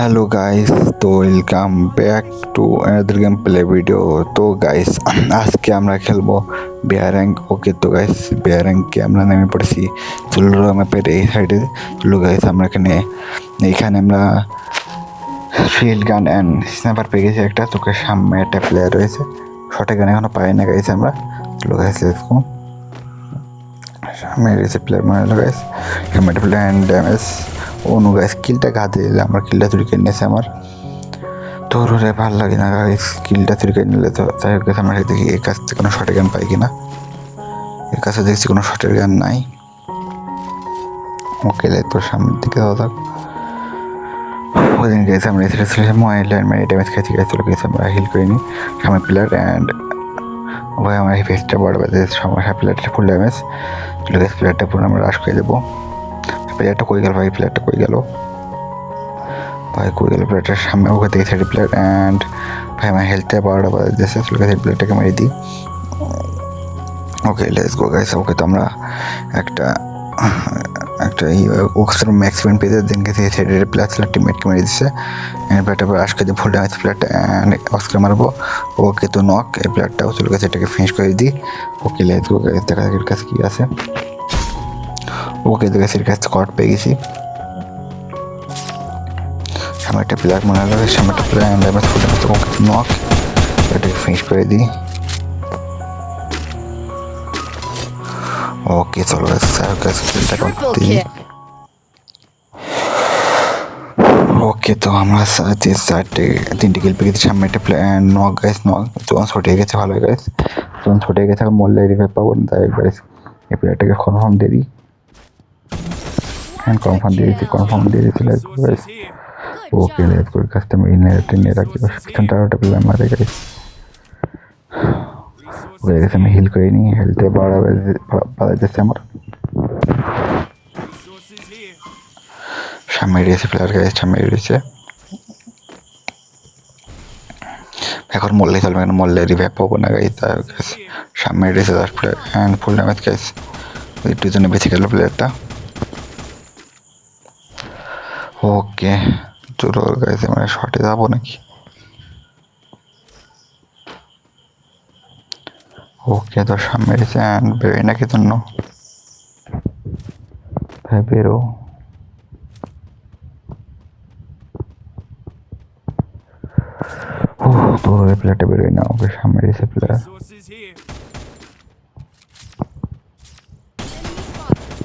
Hello guys, तो welcome back to another game play video. তো guys, আজকে আমরা খেলবো বিয়ার র্যাঙ্ক। ওকে, তো গাইস বিয়ার র্যাঙ্কে আমরা নেমে পড়েছি চুল্লুরা ম্যাপের এই সাইডে। চলো গাইস, আমরা এইখানে আমরা শিল্ড গান অ্যান্ড স্নাইপার পেয়ে গেছি একটা। তোকে সামনে একটা প্লেয়ার রয়েছে, শর্টে গান এখনো পাই না গাইস আমরা। চলো গাইস, লেটস গো। সামনে রয়েছে প্লেয়ার, মনে হলো গাইস সামনে একটা প্লেয়ার অ্যান্ড ড্যামেজ। অনু গাইস কিলটা গাতে দিলে আমার কিলটা চুরি করে নিয়েছে আমার। তোর ওরে ভালো লাগে না গাইস, কিলটা চুরি করে নিলে। তো যাই হোক, আমরা দেখি এর কাছ থেকে কোনো শর্টের গান পাই কিনা। এর কাছে দেখছি কোনো শর্টের গান নাই। ওকে, তো সামনের দিকে যাওয়া যাক। ওই দিন গেছে আমরা এসে মোবাইল মেরে ড্যামেজ খাইছি গাইস। চলে গেছে, আমরা হিল করিনি। সামনে প্লেয়ার অ্যান্ড ভাই আমার এই ফেসটা বড় বাজে সমস্যা। প্লেয়ারটা ফুল ড্যামেজ। চলে গেছে, প্লেয়ারটা পুরো আমরা রাশ করে দেবো। প্লেয়ারটা কই গেল ভাই? প্লেয়ারটা কই গেল ভাই? কই গেল প্লেয়ারটার? সামনে ওকে থেকে সাইড প্লেয়ার অ্যান্ড ভাই আমার হেলথটা বারোটা বাজে দিয়েছে। চলে গেছে, প্লেয়ারটাকে মেরে দিই। ওকে, লেটস গো গাইস। ওকে, তো আমরা একটা একটা ওক্সের ম্যাক্সিমাম পেয়ে দিন গেছে সাইডের প্লেয়ার ছিল, টিমমেটকে মেরে দিচ্ছে। প্লেয়ারটা আজকে যে ফুল ড্যামেজ প্লেয়ারটা অস্কার মারবো। ওকে, তো নক এই প্লেয়ারটাও চলে গেছে, এটাকে ফিনিশ করে দিই। ওকে, লেটস গো গাইস, দেখা যাক এর কাছে কী আছে। ওকে, দেখা যাচ্ছে এর কাছে স্কট পেয়ে গেছি। সামনে একটা প্লেয়ার মনে হলো, সামনে একটা প্লেয়ার ড্যামেজ ফুল ড্যামেজ। ওকে, নক, এটাকে ফিনিশ করে দিই। ওকে, চলো স্কিলটা করতে দিই। ওকে, তো আমরা তিনটে কিল পেয়ে গেছি। সামনে একটা player knock guys, knock zone ছুটে গেছে। ভালো গাইস, জোন ছুটে গেছে, মরলে রিভাইভ পাবো না। তাই গাইস এই প্লেয়ারটাকে কনফার্ম দিয়ে দিই। হ্যাঁ, কনফার্ম দিয়ে দিচ্ছি, কনফার্ম দিয়ে দিচ্ছি guys. Okay, let's go. Customer inherited নিয়ে রাখি, পিছনটা একটা প্লেয়ার মারে গাইস। ওকে গেছে, আমি হিল করে নিই। হেলথে বাড়াই দিচ্ছে আমার। সামনে রয়েছে প্লেয়ার গাইস, সামনে রয়েছে। এখন মরলে চলবে না, মরলে রিভাইভ পাবো না গাইস। তাই সামনে রয়েছে তার player and full damage guys. ওই দুজনে বেঁচে গেল প্লেয়ারটা। ওকে, চলো গাইস, আমরা শর্টে যাবো নাকি? ওকে, তো সামনে রয়েছে অ্যান্ড বেরোয় নাকি জন্য ভাই বেরো। ও, তোর প্লেয়ারটা বেরোয় না। ওকে, সামনে রয়েছে প্লেয়ার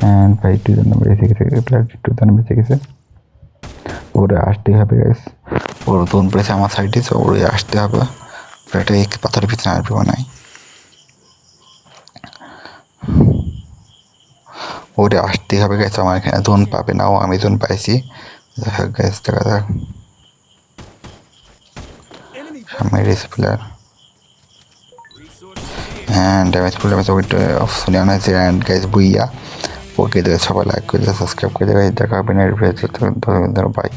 অ্যান্ড ভাই দুজন বেঁচে গেছে। প্লেয়ার দুজন বেঁচে গেছে। ওরে আসতে হবে গাইস, ওর দোন পড়েছে আমার সাইডে, তো ওরে আসতে হবে। প্লেয়ারটা এক পাথরের পিছনে আসবে নাই। ওরে আসতে হবে গাইস, আমার এখানে জোন পাবে না। ও আমি জোন পাইছি। গাইস দেখা যাক। সামনে রয়েছে player and damage full damage. ওইটা অফ শুনে আনা হয়েছে অ্যান্ড গাইস বুইয়া। ওকে, সবাই লাইক করে সাবস্ক্রাইব করে গাইস। দেখা হবে না, বাই।